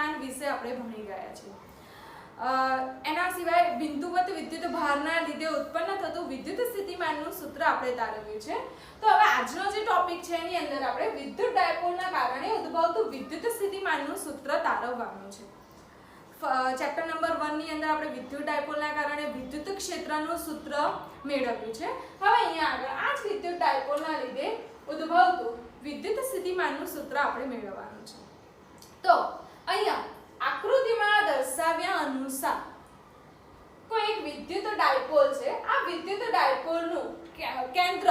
સ્થિતિમાન વિશે આપણે ભણી ગયા છીએ। એના સિવાય બિંદુવત વિદ્યુત ભારના લીધે ઉત્પન્ન થતું વિદ્યુત સ્થિતિમાનનું સૂત્ર આપણે તારવ્યું છે। તો હવે આજનો જે ટોપિક છે એની અંદર આપણે વિદ્યુત ડાયપોલના કારણે ઉદ્ભવતું વિદ્યુત સ્થિતિમાનનું સૂત્ર તારવવાનું છે। ચેપ્ટર નંબર 1 ની અંદર આપણે વિદ્યુત ડાયપોલના કારણે વિદ્યુત ક્ષેત્રનું સૂત્ર મેળવ્યું છે। હવે અહીંયા આગળ આ જ વિદ્યુત ડાયપોલના લીધે ઉદ્ભવતું વિદ્યુત સ્થિતિમાનનું સૂત્ર આપણે મેળવવાનું છે। તો અહીંયા આકૃતિમાં દર્શાવ્યા અનુસાર કોઈ એક વિદ્યુત ડાયપોલ છે। આ વિદ્યુત ડાયપોલનું કેન્દ્ર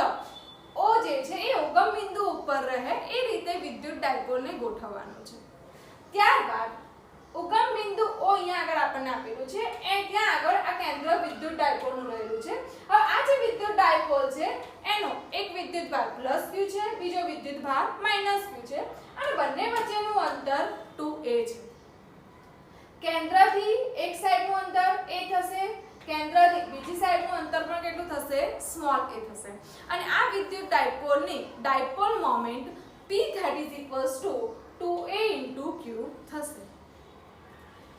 O જે છે એ ઉગમ બિંદુ ઉપર રહે એ રીતે વિદ્યુત ડાયપોલને ગોઠવવાનું છે। ત્યારબાદ ઉગમ બિંદુ O અહીંયા આગળ આપણને આપેલું છે એ ત્યાં આગળ આ કેન્દ્ર વિદ્યુત ડાયપોલનું રહેલું છે। હવે આ જે વિદ્યુત ડાયપોલ છે એનો એક વિદ્યુત ભાર +q છે, બીજો વિદ્યુત ભાર -q છે અને બંને વચ્ચેનું અંતર 2a છે। કેન્દ્રથી એક સાઈડનું અંતર a થશે, કેન્દ્રથી બીજી સાઈડનું અંતર પણ કેટલું થશે? સ્મોલ a થશે અને આ વિદ્યુત ડાયપોલની dipole moment p that is equals to 2a into q થશે।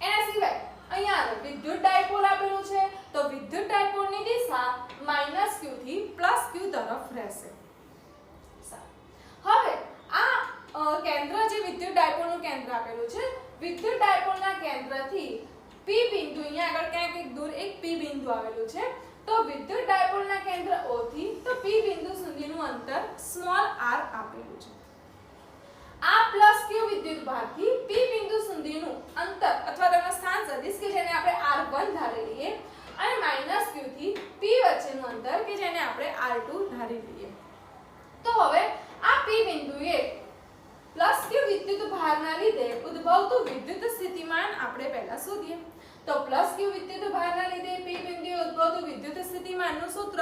એના સિવાય અહીંયા આગળ વિદ્યુત ડાયપોલ આપેલું છે તો વિદ્યુત ડાયપોલની દિશા -q થી +q તરફ રહેશે। હવે આ કેન્દ્ર જે વિદ્યુત ડાયપોલનું કેન્દ્ર આપેલું છે, વિદ્યુત ડાયપોલના કેન્દ્રથી p બિંદુ અહીંયા આગળ ક્યાંક એક દૂર એક p બિંદુ આવેલું છે તો વિદ્યુત ડાયપોલના કેન્દ્ર O થી તો p બિંદુ સુધીનું અંતર સ્મોલ r આપેલું છે। આ +q વિદ્યુત ભારથી p બિંદુ સુધીનું અંતર અથવા તેનો સ્થાન સદિશ કે જેને આપણે r1 ધારી લઈએ અને -q થી p વચ્ચેનું અંતર કે જેને આપણે r2 ધારી લઈએ। તો હવે આ p બિંદુએ +q વિદ્યુત ભારના લીધે ઉદ્ભવતું વિદ્યુત સ્થિતિમાન આપણે પહેલા શોધીએ। તો +q વિદ્યુત ભારના લીધે p બિંદુએ ઉદ્ભવતું વિદ્યુત સ્થિતિમાનનું સૂત્ર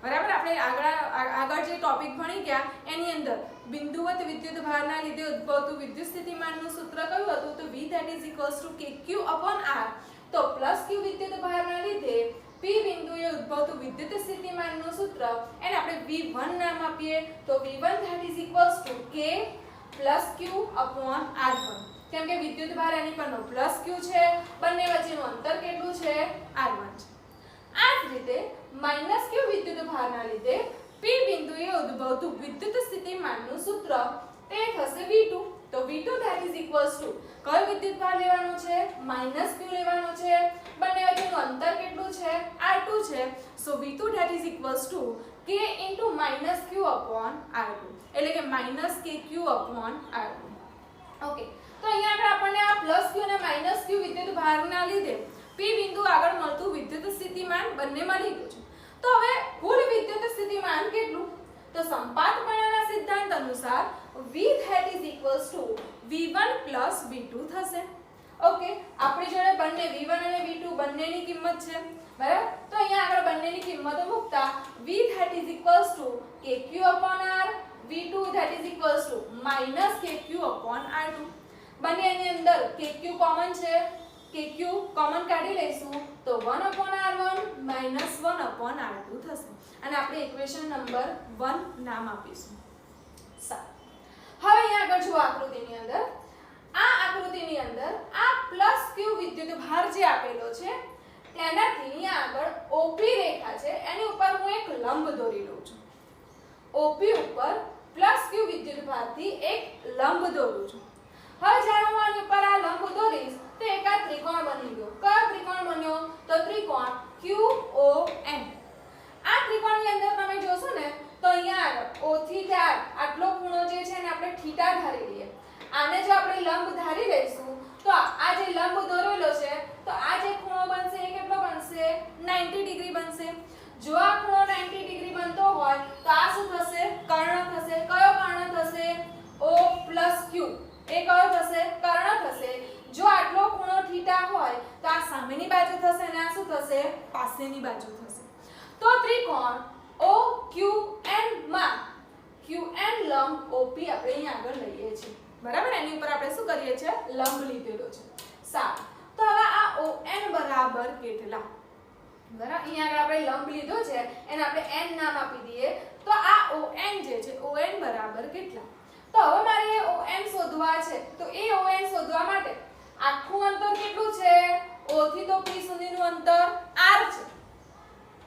બરાબર આપણે આગળ જે ટોપિક ભણી ગયા એની અંદર બિંદુવત વિદ્યુત ભારના લીધે ઉદ્ભવતું વિદ્યુત સ્થિતિમાનનું સૂત્ર કયું હતું? તો V that is equals to kq/r। તો +q વિદ્યુત ભારના લીધે p બિંદુએ ઉદ્ભવતું વિદ્યુત સ્થિતિમાનનું સૂત્ર એને આપણે V1 નામ આપીએ તો V1 that is equals to k +q/r1 કેમ કે વિદ્યુત ભાર એની પરનો +q છે, બંને વચ્ચેનું અંતર કેટલું છે? r1 છે। આ જ રીતે -q વિદ્યુત ભારના લીધે p બિંદુએ ઉદ્ભવતું વિદ્યુત સ્થિતિમાનનું સૂત્ર તે થશે V2 તો V2 that is equals to કયો વિદ્યુત ભાર લેવાનો છે? -q લેવાનો છે, બંને વચ્ચેનું અંતર કેટલું છે? r2 છે। સો V2 that is equals to k into -q/r2 એટલે કે -kq/r2 ઓકે। તો અહીંયા આગળ આપણને આ +q અને -q વિદ્યુત ભારના લીધે p બિંદુ આગળ મળતું વિદ્યુત સ્થિતિમાન બંને મળી ગયું છે। તો હવે કુલ વિદ્યુત સ્થિતિમાન કેટલું? તો સંપાતપણાના સિદ્ધાંત અનુસાર V that is equals to V1 plus V2 થશે। ઓકે, આપણી જોડે બંને V1 અને V2 બંનેની કિંમત છે બરાબર। તો અહીંયા આગળ બંનેની કિંમતો મૂકતા V that is equals to kq/r, V2 that is equals to -kq/r2 બંનેની અંદર kq કોમન છે, kq કોમન કાઢી લઈશું તો 1/r1 -1/r2 થશે અને આપણે ઇક્વેશન નંબર 1 નામ આપીશું। સારું, હવે અહીંયા આગળ જો આકૃતિની અંદર આ +q વિદ્યુત ભાર જે આપેલો છે તેનાથી અહીંયા આગળ OP રેખા છે એની ઉપર હું એક લંબ દોરી લઉં છું। OP ઉપર +q વિદ્યુત ભારથી એક લંબ દોરું છું। હવે જ્યારે હું આની ઉપર આ લંબ દોરીશ તો એક આ ત્રિકોણ બની ગયો। કયો ત્રિકોણ બન્યો? તો ત્રિકોણ QOM। આ ત્રિકોણની અંદર તમે જોશો ને તો અહીંયા O થી 4 આટલો ખૂણો જે છે ને આપણે થીટા ધારી લઈએ। આને જો આપણે લંબ ધારી લઈશું તો આ જે લંબ દોરેલો છે તો આ જે ખૂણો બનશે એ કેટલો બનશે? 90 ડિગ્રી બનશે। જો આ ખૂણો 90 ડિગ્રી બનતો હોય તો આ શું થશે? કર્ણ થશે। કયો કર્ણ થશે? O + Q એ કયો થશે? કર્ણ થશે। જો આટલો ખૂણો થીટા હોય તો આ સામેની બાજુ થશે અને આ શું થશે? પાસેની બાજુ થશે। તો ત્રિકોણ OQN માં QN લંબ OP આપણે અહીં આગળ લઈએ છીએ બરાબર। એની ઉપર આપણે શું કરીએ છીએ? લંબ લીધેલો છે। સારું, તો હવે આ ON બરાબર કેટલા? બરાબર, અહીંયા આગળ આપણે લંબ લીધો છે એને આપણે n નામ આપી દઈએ તો આ ON જે છે ON બરાબર કેટલા? તો હવે મારે ON શોધવા છે તો એ ON શોધવા માટે આખું અંતર કેટલું છે? O થી તો P સુધીનું અંતર r છે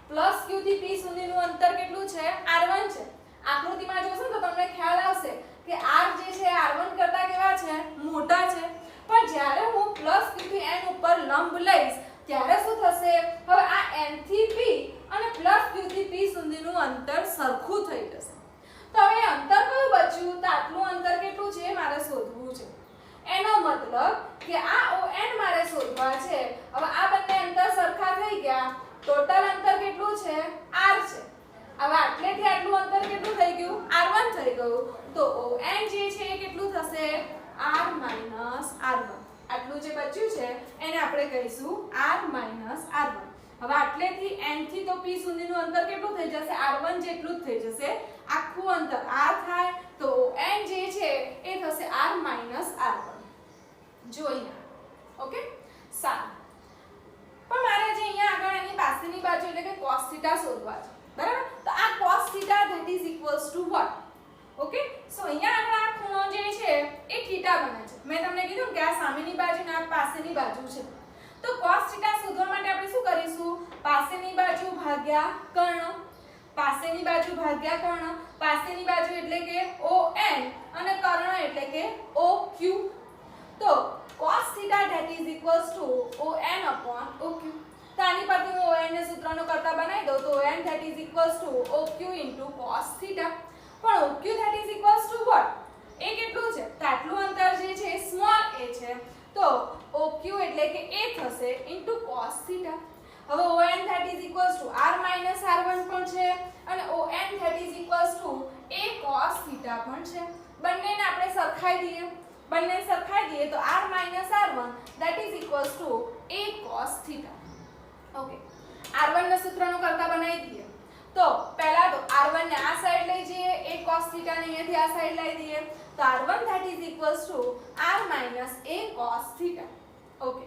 પ્લસ Q થી P સુધીનું અંતર કેટલું છે? r1 છે. આકૃતિમાં જોશો તો તમને ખ્યાલ આવશે કે r જે છે r1 કરતા કેવા છે? મોટા છે. પણ જ્યારે હું પ્લસ Q થી n ઉપર લંબ લઈશ ત્યારે શું થશે? હવે આ n થી p અને પ્લસ Q થી p સુધીનું અંતર સરખું થઈ જશે. તો હવે અંતર કયું બચ્યું? તો આટલું અંતર કેટલું છે મારે શોધવું છે. એનો મતલબ કે આ ON મારે શોધવા છે. હવે આ બંને અંતર સરખા થઈ ગયા. ટોટલ અંતર કેટલું છે? r છે. હવે આટલેથી આટલું અંતર કેટલું થઈ ગયું? r1 થઈ ગયું. તો ON જે છે એ કેટલું થશે? r r1. આટલું જે બચ્યું છે એને આપણે કહીશું r r1. હવે આટલેથી n થી તો p સુધીનું અંતર કેટલું થઈ જશે? r1 જેટલું જ થઈ જશે. આખું અંતર r થાય તો n જે છે એ થશે r r1. જો અહીંયા ઓકે સારું. પણ મારે જે અહીંયા આગળ એની પાસેની બાજુ એટલે કે cos θ શોધવા છે. બરાબર? તો આ cos θ that is equals to what? Okay so અહીંયા આગળ આ ખૂણો જે છે એ θ બને છે. મેં તમને કીધું કે આ સામેની બાજુ અને આ પાસેની બાજુ છે. તો cos θ શોધવા માટે આપણે શું કરીશું? પાસેની બાજુ ભાગ્યા કર્ણ. પાસેની બાજુ ભાગ્યા કર્ણ. પાસેની બાજુ એટલે કે ON અને કર્ણ એટલે કે OQ. તો cos θ that is equals to ON upon OQ. તો આની પરથી હું ON ને સૂત્રનો કરતા બનાવી દઉં તો ON that is equals to OQ into cos θ. પણ OQ that is equals to what? એ કેટલું છે? તો આટલું અંતર જે છે એ સ્મોલ a છે. તો OQ એટલે કે a થશે into cos θ. હવે ON that is equals to r r1 પણ છે અને ON that is equals to a cos θ પણ છે. બંનેને આપણે સરખાઈ દઈએ. બંને સરખાઈ દઈએ તો r r1 that is equals to a cos θ. Okay r1 ના સૂત્રનો કરતા બનાવી દઈએ. તો પહેલા તો r1 ને આ સાઈડ લઈ જઈએ, a cos θ ને અહીંયાથી આ સાઈડ લઈ દઈએ તો r1 that is equals to r a cos θ. Okay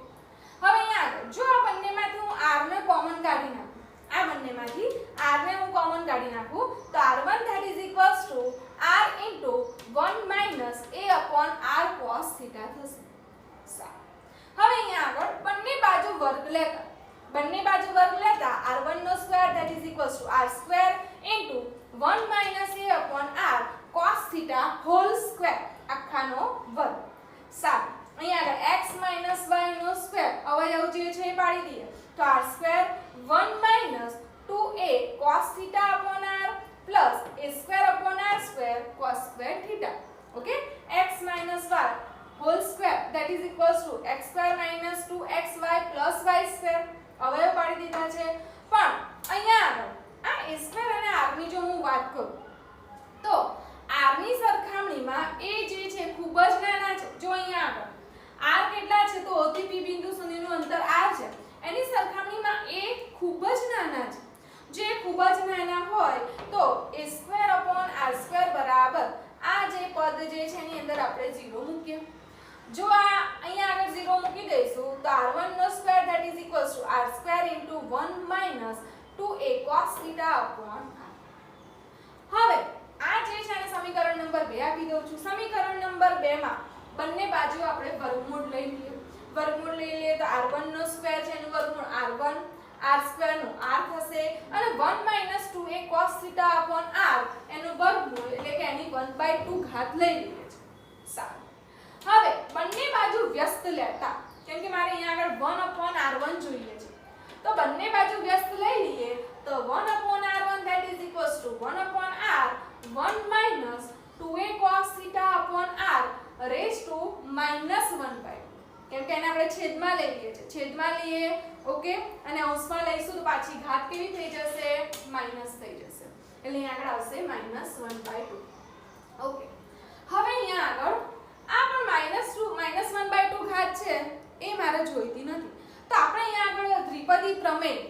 હવે અહીંયા આગળ જો આ બંનેમાંથી હું r ને કોમન કાઢી નાખું, આ બંનેમાંથી r ને હું કોમન કાઢી નાખું તો r1 that is equals to r into 1 a upon r cos θ થશે. સારું. હવે અહીંયા આગળ બંને બાજુ વર્ગ લેતા r1 નો square that is equals to r square into 1 a upon r cos θ whole square આખાનો વર્ગ. સારું. અહીંયા આગળ x y નો સ્ક્વેર અવયવ જે છે એ પાડી દઈએ તો r square 1 2a cos θ upon r plus a square upon r square cos square θ. Okay, x y whole square that is equals to x square minus 2xy plus y square અવયવ પાડી દીધા છે. પણ અહીંયા આગળ આ a square અને r ની જો હું વાત કરું તો r ની સરખામણીમાં a જે છે ખૂબ જ નાના છે. જો અહીંયા આગળ r કેટલા છે તો o થી p બિંદુ સુધીનું અંતર r છે. એની સરખામણીમાં a ખૂબ જ નાના છે. જે ખૂબ જ નાના હોય તો a square upon r square બરાબર આ જે પદ જે છે એની અંદર આપણે 0 મૂકીએ. જો આ અહીંયા આગળ 0 મૂકી દઈશું તો r1 નો square that is equals to r square into 1 2a cos θ upon r. હવે આ જે છે એને સમીકરણ નંબર 2 આપી દઉં છું. સમીકરણ નંબર 2 માં બંને બાજુ આપણે વર્ગમૂળ લઈ લઈએ. વર્ગમૂળ લઈ લઈએ તો r1 નો સ્ક્વેર છે એનું વર્ગમૂળ r1 r સ્ક્વેર નું r થશે અને 1 2a cos θ upon r એનું વર્ગમૂળ એટલે કે એની 1/2 ઘાત લઈ લઈએ છે. સારું. હવે બંને બાજુ વ્યસ્ત લેતા કેમ કે મારે અહીંયા આગળ 1 r1 જોઈએ છે તો બંને બાજુ વ્યસ્ત લઈ લઈએ તો 1 r1 that is equals to 1 r 1 2a cos θ upon r raised to -1/2 કેમ કે એને આપણે છેદમાં લઈ લઈએ છે. છેદમાં લઈએ ઓકે અને અંશમાં લઈશું તો પાછી ઘાત કેવી થઈ જશે? માઈનસ થઈ જશે. એટલે અહીંયા આગળ આવશે -1/2. ઓકે હવે અહીંયા આગળ આ પણ -1/2 ઘાત છે એ મારે જોઈતી નથી. તો આપણે અહીંયા આગળ દ્વિપદી પ્રમેય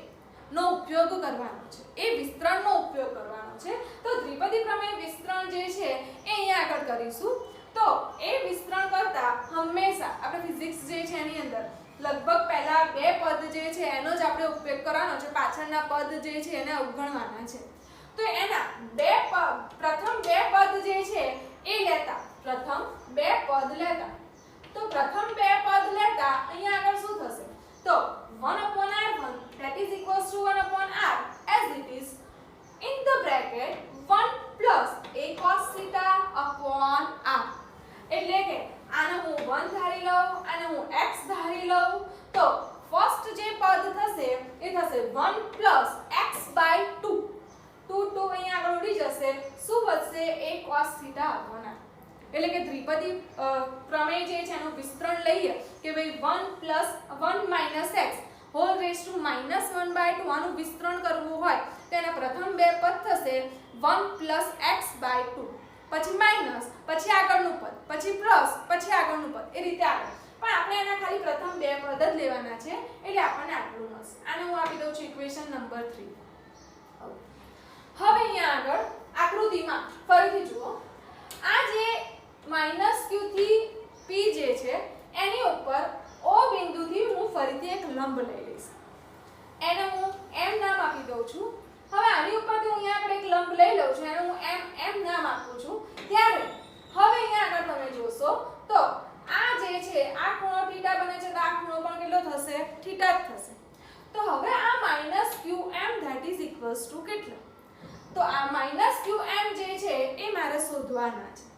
નો ઉપયોગ કરવાનો છે. એ વિસ્તરણનો ઉપયોગ કરવાનો છે. તો દ્વિપદી પ્રમેય વિસ્તરણ જે છે એ અહીંયા આગળ કરીશું. તો એ વિસ્તરણ કરતા હંમેશા આપણે ફિઝિક્સ જે છે એની અંદર લગભગ પહેલા બે પદ જે છે એનો જ આપણે ઉપયોગ કરવાનો છે. પાછળના પદ જે છે એને અવગણવાના છે. તો એના પ્રથમ બે પદ જે છે એ લેતા તો પ્રથમ બે પદ લેતા અહીંયા આગળ શું થશે તો 1/r1 that is equals to 1/r as it is in the bracket 1 plus a cos theta upon r એટલે કે આને હું 1 ધારી લઉં અને હું x ધારી લઉં તો ફર્સ્ટ જે પદ થશે એ થશે 1 plus x by 2 2 અહીંયા આગળ ઉડી જશે શું વધશે a cos theta upon r એટલે કે દ્વિપદી પ્રમેય જે છે એનું વિસ્તરણ લઈએ કે ભાઈ 1 plus 1 minus x whole raised to -1/2 આનું વિસ્તરણ કરવું હોય તો એના પ્રથમ બે પદ થશે 1 plus x by 2 પછી માઈનસ પછી આગળનું પદ પછી પ્લસ પછી આગળનું પદ એ રીતે આગળ પણ આપણે એના ખાલી પ્રથમ બે પદ જ લેવાના છે એટલે આપણને આટલું મળશે આને હું આપી દઉં છું ઇક્વેશન નંબર 3 હવે અહીંયા આગળ આકૃતિમાં ફરીથી જુઓ આ જે -q થી p જે છે એની ઉપર O બિંદુથી હું ફરીથી એક લંબ લઈ લઈશ એને હું m નામ આપી દઉં છું હવે આની ઉપરથી હું અહીંયા આગળ એક લંબ લઈ લઉં છું એને હું m નામ આપું છું ત્યારે હવે અહીંયા આગળ તમે જોશો તો આ જે છે આ ખૂણો θ બને છે તો આ ખૂણો પણ કેટલો થશે θ જ થશે તો હવે આ -qm that is equals to કેટલો તો આ -qm જે છે એ મારે શોધવાના છે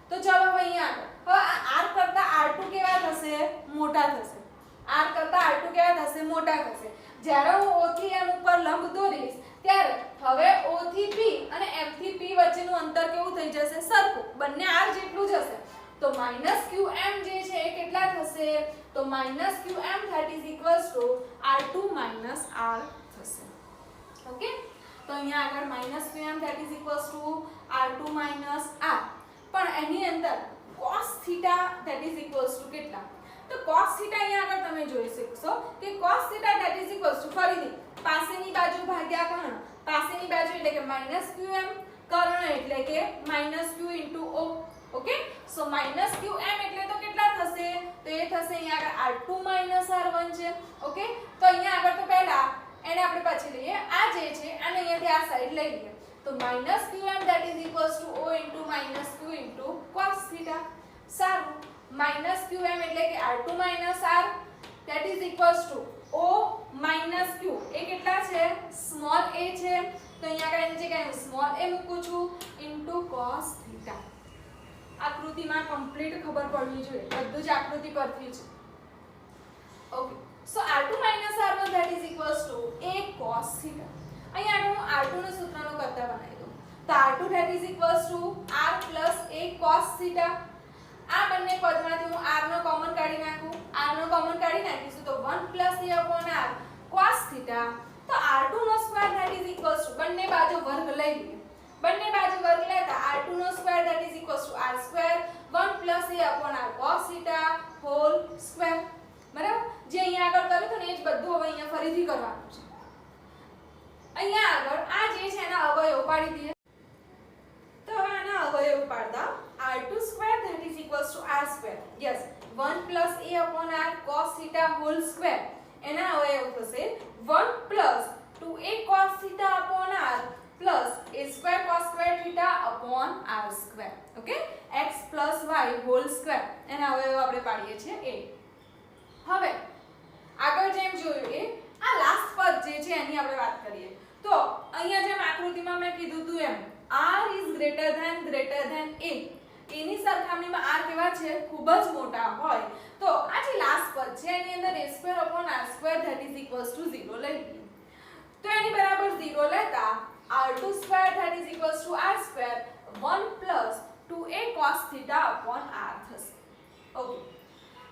તો ચલો હવે અહીંયા આગળ હવે આ r કરતા r2 કેવા થશે મોટા થશે r કરતા r2 કેવા થશે મોટા થશે જ્યારે હું o થી m ઉપર લંબ દોરીશ ત્યારે હવે o થી p અને m થી p વચ્ચેનું અંતર કેવું થઈ જશે સરખું બંને r જેટલું જ હશે તો -qm જે છે એ કેટલા થશે તો -qm that is equals to r2 r થશે ઓકે તો અહીંયા આગળ -qm that is equals to r2 r પણ એની અંદર cos theta that is equals to કેટલા તો cos theta અહીંયા આગળ તમે જોઈ શકશો કે cos theta that is equals to ફરીથી પાસેની બાજુ ભાગ્યા કર્ણ પાસેની બાજુ એટલે કે -qm કર્ણ એટલે કે -q * o okay so -qm એટલે તો કેટલા થશે તો એ થશે અહીંયા આગળ r2 r1 છે ઓકે તો અહીંયા આગળ તો પહેલા એને આપણે પછી લઈએ આ જે છે આને અહીંયાથી આ સાઈડ લઈ લઈએ તો -qm that is equals to o into -q into cos theta સારું -qm એટલે કે r2 r that is equals to o - q એ કેટલા છે સ્મોલ a છે તો અહીંયા આગળ એની જગ્યાએ હું સ્મોલ a મૂકું છું into cos theta આકૃતિમાં કમ્પ્લીટ ખબર પડવી જોઈએ બધું જ આકૃતિ પરથી છે okay so r2 r1 that is equals to a cos theta અહીંયા આગળ હું r2 નું સૂત્રનો કરતા બનાવી દઉં તો r2 that is equals to r plus a cos theta આ બંને પદમાંથી હું r નો કોમન કાઢી નાખું r નો કોમન કાઢી નાખીશું તો 1 plus a upon r cos theta તો r2 નો square that is equals to બંને બાજુ વર્ગ લઈ લઈએ બંને બાજુ વર્ગ લેતા r2 નો square that is equals to r square 1 plus a upon r cos theta whole square બરાબર જે અહીંયા આગળ કર્યું તો ને એ જ બધું હવે અહીંયા ફરીથી કરવાનું છે અહીંયા આગળ આ જે છે એના અવયવ પાડી દઈએ તો હવે આના અવયવ પાડતા r2 square that is equals to r square yes 1 plus a upon r cos theta whole square એના અવયવ થશે 1 plus 2a cos theta upon r plus a square cos square theta upon r square okay x plus y whole square એના અવયવ આપણે પાડીએ છીએ a હવે આગળ જેમ જોયું એ આ લાસ્ટ પદ જે છે એની આપણે વાત કરીએ તો અહીંયા જેમ આકૃતિમાં મેં કીધું હતું એમ r is greater than a એની સરખામણીમાં r કેવા છે ખૂબ જ મોટા હોય તો આ જે લાસ્ટ પદ છે એની અંદર a square upon r square that is equals to 0 લઈ લઈએ તો એની બરાબર 0 લેતા r2 square that is equals to r square 1 plus 2a cos theta upon r થશે ઓકે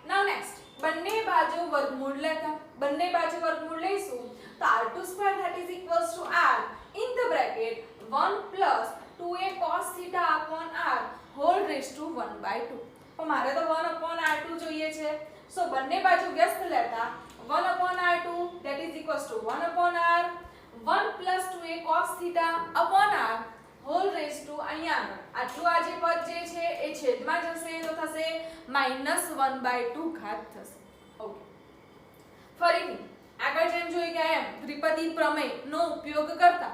નાઉ નેક્સ્ટ બંને બાજુ વર્ગમૂળ લેતા બંને બાજુ વર્ગમૂળ લઈશું તો r2 square that is equals to r in the bracket 1 plus 2a cos theta upon r whole raised to 1/2 તો મારે તો 1 upon r2 જોઈએ છે સો બંને બાજુ વ્યસ્ત લેતા 1 upon r2 that is equals to 1 upon r 1 plus 2a cos theta upon r whole raised to અહીંયા આટલું આ જે પદ જે છે એ છેદમાં જશે તો થશે -1/2 ઘાત થશે ઓકે ફરીથી આગળ જેમ જોઈ ગયા એમ ત્રિપદી પ્રમેયનો ઉપયોગ કરતા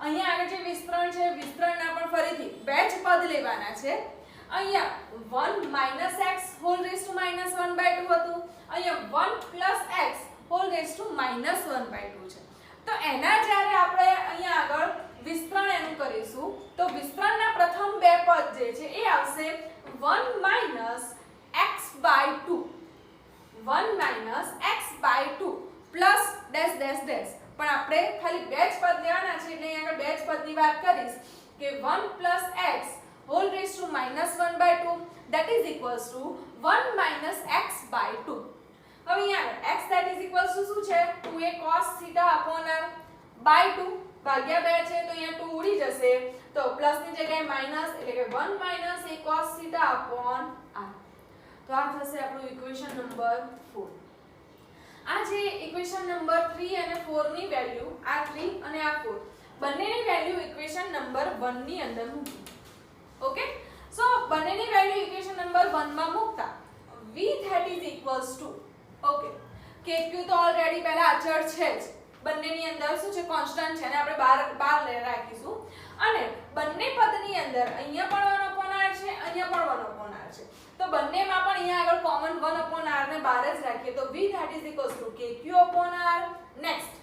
અહીંયા આગળ જે વિસ્તરણ છે વિસ્તરણના પણ ફરીથી બે જ પદ લેવાના છે અહીંયા 1 minus x whole raise to -1/2 હતું, અહીંયા 1 x હોલ રેઝ ટુ -1/2 છે. તો એના જ્યારે આપણે અહીંયા આગળ વિસ્તરણ એનું કરીશું તો વિસ્તરણના પ્રથમ બે પદ જે છે એ આવશે 1 x/2 1 x/2 plus dash dash dash. પણ આપણે ખાલી બે જ પદ લેવાના છે એટલે અહીંયા આગળ બે જ પદની વાત કરીશ કે 1 x whole raised to -1/2 that is equals to 1 x/2. હવે અહીંયા x that is equals to શું છે 2a cos theta upon r by 2 ભાગ્યા 2 છે તો અહીંયા 2 ઉડી જશે તો પ્લસ ની જગ્યાએ માઈનસ એટલે કે 1 a cos theta upon r. તો આ થશે આપણું ઇક્વેશન નંબર 4. આ જે ઇક્વેશન નંબર 3 અને 4 ની વેલ્યુ આ 3 અને આ 4 બંનેની વેલ્યુ ઇક્વેશન નંબર 1 ની અંદર મૂકી. ઓકે, સો બંનેની વેલ્યુ ઇક્વેશન નંબર 1 માં મૂકતા v that is equals to okay kq તો ઓલરેડી પહેલા અચળ છે જ, બંનેની અંદર શું છે કોન્સ્ટન્ટ છે અને આપણે બાર રાખીશું અને બંને પદની અંદર અહીંયા પણ 1/r છે અહીંયા પણ 1/r છે તો બંનેમાં પણ અહીંયા આગળ કોમન 1/r ને બહાર જ રાખીએ તો v that is equals to kq/r. Next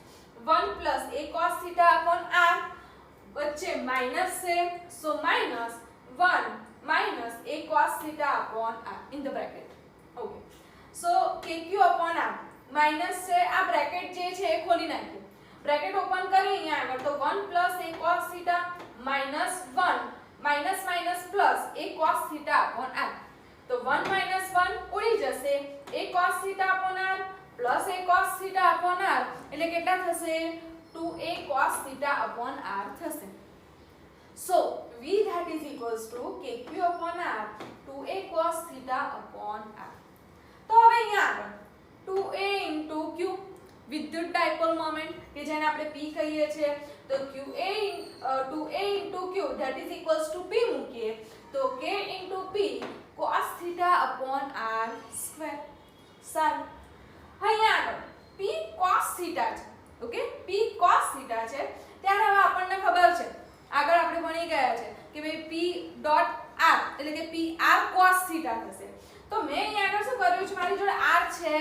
1 a cos theta upon r વચ્ચે માઈનસ છે so minus 1 a cos theta upon r in the bracket. Okay, so kq/r minus છે આ બ્રેકેટ જે છે એ ખોલી નાખીએ, બ્રેકેટ ઓપન કરી અહીંયા આગળ તો 1 a cos theta minus 1 minus minus plus a cos theta upon r. તો 1 1 ઉડી જશે a cos theta upon r plus a cos theta upon r એટલે કેટલા થશે 2a cos theta upon r થશે. So v that is equals to kq upon r 2a cos theta upon r. તો હવે અહીંયા આગળ 2a into q વિદ્યુત dipole moment કે જેને આપણે p કહીએ છીએ તો qa 2a into q that is equals to p મૂકીએ તો k into p cos theta upon r square. સારું, અહીંયા આગળ p cos theta છે. ઓકે, p cos theta છે ત્યારે હવે આપણને ખબર છે આગળ આપણે ભણી ગયા છે કે ભાઈ p ડોટ r એટલે કે p r cos theta થશે. તો મેં અહીંયા આગળ શું કર્યું છે મારી જોડે r છે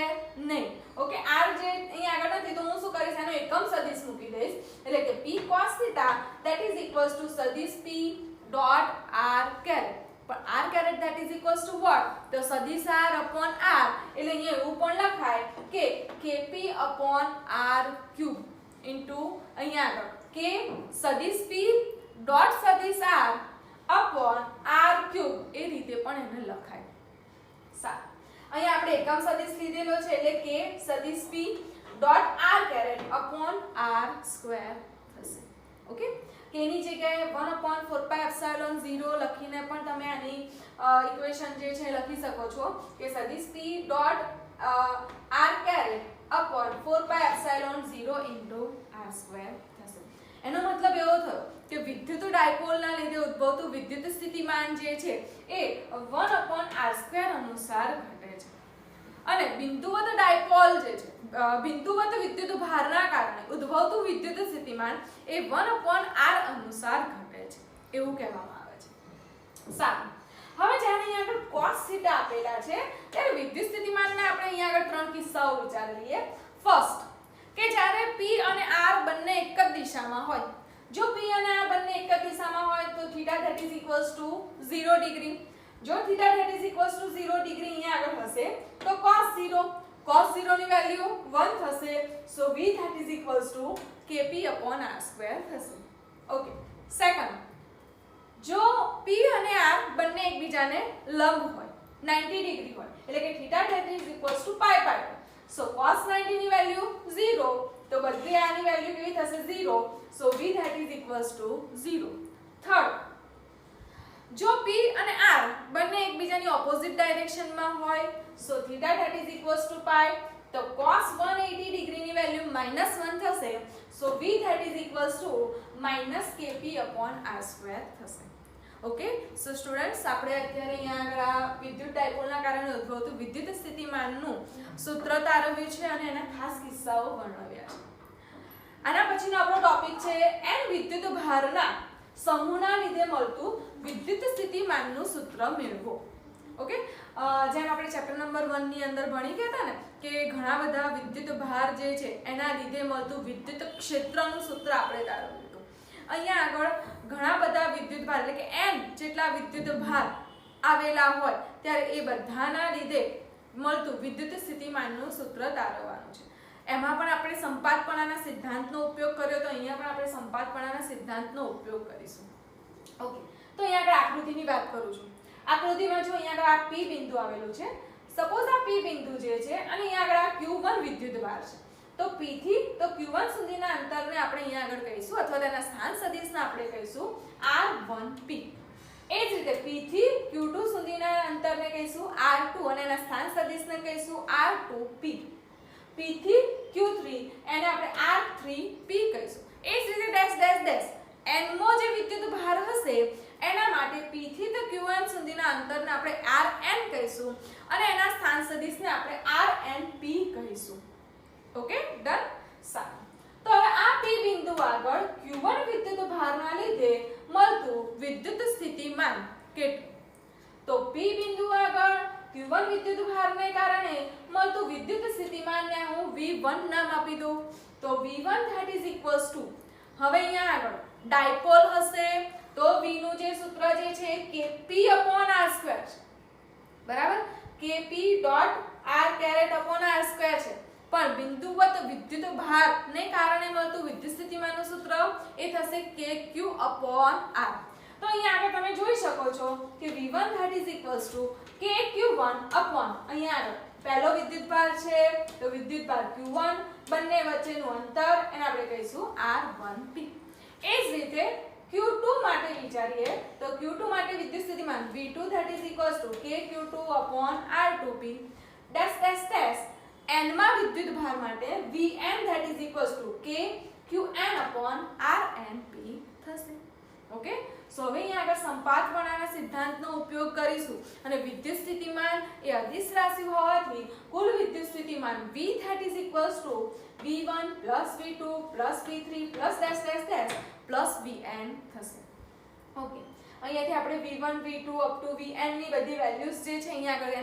નહીં. ઓકે, r જે અહીંયા આગળ નથી તો હું શું કરીશ એનો એકમ સદિશ મૂકી દઈશ એટલે કે p cos theta that is equals to સદિશ p dot r caret. પણ r caret that is equals to what તો સદિશ r upon r એટલે અહીંયા એવું પણ લખાય કે kp upon r cube into અહીંયા આગળ k સદિશ p dot સદિશ r upon r cube એ રીતે પણ એને લખાય. સારું, અહીંયા આપણે એકમ સદિશ લીધેલો છે એટલે કે સદિશ p dot r caret upon r square થશે. ઓકે, k ની જગ્યાએ 1/4π0 લખીને પણ તમે આની ઇક્વેશન જે છે લખી શકો છો કે સદિશ p dot r caret upon 4π0 into r square થશે. એનો મતલબ એવો થયો કે વિદ્યુત ડાયપોલના લીધે ઉદ્ભવતું વિદ્યુત સ્થિતિમાન જે છે એ 1/r² અનુસાર ઘટે છે અને બિંદુવત ડાયપોલ જે છે બિંદુવત વિદ્યુત ભારના કારણે ઉદ્ભવતું વિદ્યુત સ્થિતિમાન એ 1/r અનુસાર ઘટે છે એવું કહેવામાં આવે છે. સારું, હવે જ્યારે અહીંયા આગળ cos θ આપેલા છે ત્યારે વિદ્યુત સ્થિતિમાનના આપણે અહીંયા આગળ ત્રણ કિસ્સાઓ વિચારી લઈએ. ફર્સ્ટ કે જ્યારે p અને r બંને એક જ દિશામાં હોય. જો p અને r બંને એક જ દિશામાં હોય તો θ that is equals to 0 degree. જો θ that is equals to 0 degree અહીંયા આગળ હશે તો cos 0 ની વેલ્યુ 1 થશે. સો v that is equals to kp upon r² થશે. ઓકે, સેકન્ડ, જો p અને r બંને એકબીજાને લંબ હોય 90 ડિગ્રી હોય એટલે કે θ that is equals to π. So cos 90 ની વેલ્યુ 0 તો બધી આની વેલ્યુ કેવી થશે 0. સો v that is equals to 0. Third, જો p અને r બંને એકબીજાની ઓપોઝિટ ડાયરેક્શનમાં હોય સો θ that is equals to π તો cos 180 ડિગ્રીની વેલ્યુ -1 થશે. સો v that is equals to -kp upon r² થશે. ઓકે, સો સ્ટુડન્ટ્સ આપણે અત્યારે અહીંયા આગળ આ વિદ્યુત ડાયપોલના કારણે ઉદ્ભવતું વિદ્યુત સ્થિતિમાનનું સૂત્ર તારવ્યું છે અને એના ખાસ કિસ્સાઓ વર્ણવ્યા છે. આના પછીનો આપણો ટોપિક છે n વિદ્યુત ભારના સમૂહના લીધે મળતું વિદ્યુત સ્થિતિમાનનું સૂત્ર મેળવો. ઓકે, જેમ આપણે ચેપ્ટર નંબર 1 ની અંદર ભણી ગયા હતા ને કે ઘણા બધા વિદ્યુત ભાર જે છે એના લીધે મળતું વિદ્યુત ક્ષેત્રનું સૂત્ર આપણે તારવ્યું હતું. અહીંયા આગળ ઘણા બધા વિદ્યુત ભાર એટલે કે n જેટલા વિદ્યુત ભાર આવેલા હોય ત્યારે એ બધાના લીધે મળતું વિદ્યુત સ્થિતિમાનનું સૂત્ર તારવવાનું છે. એમાં પણ આપણે સંપાતપણાના સિદ્ધાંતનો ઉપયોગ કર્યો તો અહીંયા પણ આપણે સંપાતપણાના સિદ્ધાંતનો ઉપયોગ કરીશું. ઓકે, તો અહીંયા આગળ આકૃતિની વાત કરું છું. આકૃતિમાં જો અહીંયા આગળ આ P બિંદુ આવેલું છે. સપોઝ આ P બિંદુ જે છે અને અહીંયા આગળ આ Q1 વિદ્યુત ભાર છે. તો P થી તો Q1 સુધીના અંતરને આપણે અહીંયા આગળ કહીશું અથવા તેના સ્થાન સદિશને આપણે કહીશું R1P. એ જ રીતે P થી Q2 સુધીના અંતરને કહીશું R2 અને એના સ્થાન સદિશને કહીશું R2P. P થી Q3 એને આપણે R3P કહીશું. એ જ રીતે ડેશ ડેશ ડેશ n મો જે વિદ્યુત ભાર હશે એના માટે P થી તો Qn સુધીના અંતરને આપણે Rn કહીશું અને એના સ્થાન સદિશને આપણે Rnp કહીશું. Okay, done. સારું, તો હવે આ P બિંદુ આગળ Q1 વિદ્યુત ભારના લીધે મળતું વિદ્યુત સ્થિતિમાન કેટલું? તો P બિંદુ આગળ Q1 વિદ્યુત ભારને કારણે મળતું વિદ્યુત સ્થિતિમાનને હું V1 નામ આપી દઉં. તો V1 that is equals to, હવે અહીંયા આગળ ડાયપોલ હશે તો V નું જે સૂત્ર જે છે Kp/r² છે. બરાબર, Kp.r²/r² છે. પણ બિંદુવત વિદ્યુત ભારને કારણે મળતું વિદ્યુત સ્થિતિમાનનું સૂત્ર એ થશે Kq/r. તો અહીંયા આગળ તમે જોઈ શકો છો કે V1 that is equals to Kq1 અહીંયા આગળ પહેલો વિદ્યુત ભાર છે તો વિદ્યુત ભાર Q1, બંને વચ્ચેનું અંતર એને આપણે કહીશું R1P. એ જ રીતે Q2 માટે વિચારીએ તો Q2 માટે વિદ્યુત સ્થિતિમાન V2 that is equals to Kq2/R2P dash dash dash. n માં વિદ્યુત ભાર માટે Vn that is equals to Kqn/Rnp થશે. ઓકે, સો હવે અહીંયા આગળ સંપાતપણાના સિદ્ધાંતનો ઉપયોગ કરીશું અને વિદ્યુત સ્થિતિમાન એ અદિશ રાશિ હોવાથી કુલ વિદ્યુત સ્થિતિમાન V that is equals to V1 plus V2 plus V3 plus dash dash dash plus Vn થશે. ઓકે, અહીંયાથી આપણે V1 V2 up to Vn ની બધી વેલ્યુઝ જે છે અહીંયા આગળ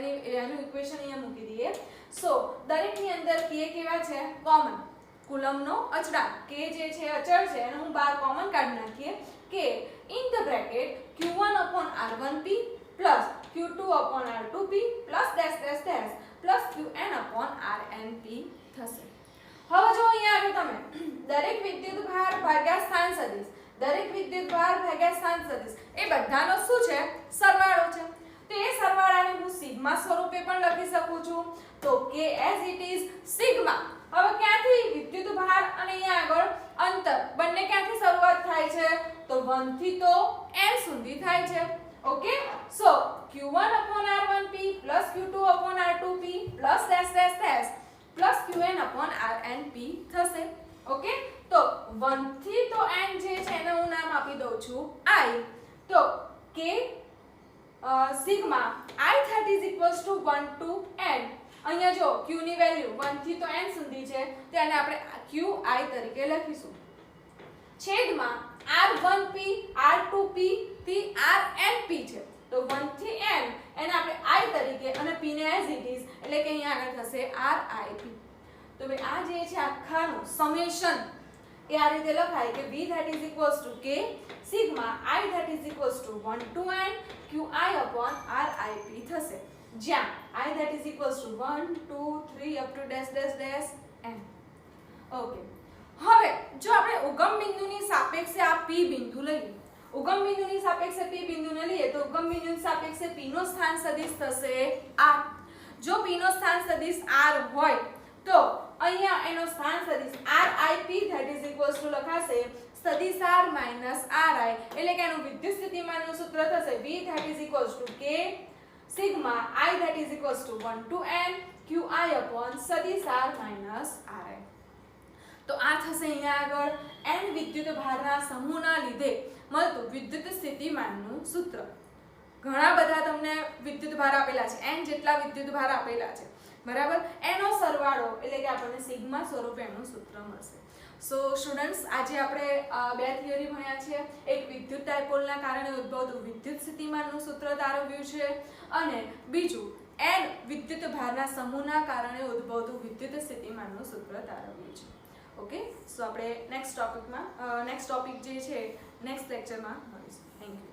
એનું ઇક્વેશન અહીંયા મૂકી દઈએ. સો દરેકની અંદર K કેવા છે? કોમન. કુલમનો અચળાંક K જે છે અચળ છે એને હું બહાર કોમન કાઢી નાખીએ કે in the bracket Q1/R1P plus Q2/R2P plus dash dash dash plus Qn/Rnp થશે. હવે જો અહીંયા આગળ તમે દરેક વિદ્યુત ભાર ભાગ્યા સ્થાન સદિશ, દરેક વિદ્યુત ભાર ભાગ્યા સ્થાન સદિશ એ બધાનો શું છે? સરવાળો છે. તો એ સરવાળાને હું સિગ્મા સ્વરૂપે પણ લખી શકું છું. તો K as it is sigma. હવે ક્યાંથી વિદ્યુત ભાર અને અહીંયા આગળ અંતર બંને ક્યાંથી શરૂઆત થાય છે? તો 1 થી તો n સુધી થાય છે. ઓકે, સો Q1/R1P plus Q2/R2P plus dash dash dash plus Qn/Rnp થશે. ઓકે, તો 1 થી તો n જે છે એને હું નામ આપી દઉં છું I. તો K sigma I that is equals to 1 to n. અહીંયા જો Q ની વેલ્યુ 1 થી તો n સુધી છે તેને આપણે Qi તરીકે લખીશું. છેદમાં R1P R2P થી Rnp છે તો 1 થી n એને આપણે I તરીકે અને P ને as it is એટલે કે અહીંયા આગળ થશે RIP. તો ભાઈ આ જે છે આખાનું સમેશન એ આ રીતે લખાય કે V that is equals to K sigma I that is equals to 1 to n Qi/RIP થશે. જ્યાં I that is equals to 1 2 3 up to dash dash dash n. Okay, હવે જો આપણે ઉગમ બિંદુની સાપેક્ષે આ P બિંદુ લઈએ, ઉગમ બિંદુની સાપેક્ષે P બિંદુને લઈએ તો ઉગમ બિંદુની સાપેક્ષે P નો સ્થાન સદિશ થશે R. જો P નો સ્થાન સદિશ R હોય તો અહીંયા એનો સ્થાન સદિશ RIP that is equals to લખાશે સદિશ R minus RI એટલે કે એનું વિદ્યુત સ્થિતિમાનનું સૂત્ર થશે V that is equals to K sigma I that is equals to 1 to n Qi/ સદિશ R minus RI. તો આ થશે અહીંયા આગળ n વિદ્યુત ભારના સમૂહના લીધે મળતું વિદ્યુત સ્થિતિમાનનું સૂત્ર. ઘણા બધા તમને વિદ્યુત ભાર આપેલા છે, n જેટલા વિદ્યુત ભાર આપેલા છે, બરાબર. એનો સરવાળો એટલે કે આપણને સિગ્મા સ્વરૂપે એનું સૂત્ર મળશે. સો સ્ટુડન્ટ્સ, આજે આપણે બે થિયરી ભણ્યા છે. એક વિદ્યુત ડાયપોલના કારણે ઉદ્ભવતું વિદ્યુત સ્થિતિમાનનું સૂત્ર તારવ્યું છે અને બીજું n વિદ્યુત ભારના સમૂહના કારણે ઉદ્ભવતું વિદ્યુત સ્થિતિમાનનું સૂત્ર તારવ્યું છે. ઓકે, સો આપણે નેક્સ્ટ ટોપિક જે છે નેક્સ્ટ લેક્ચરમાં મળીશું. Thank you.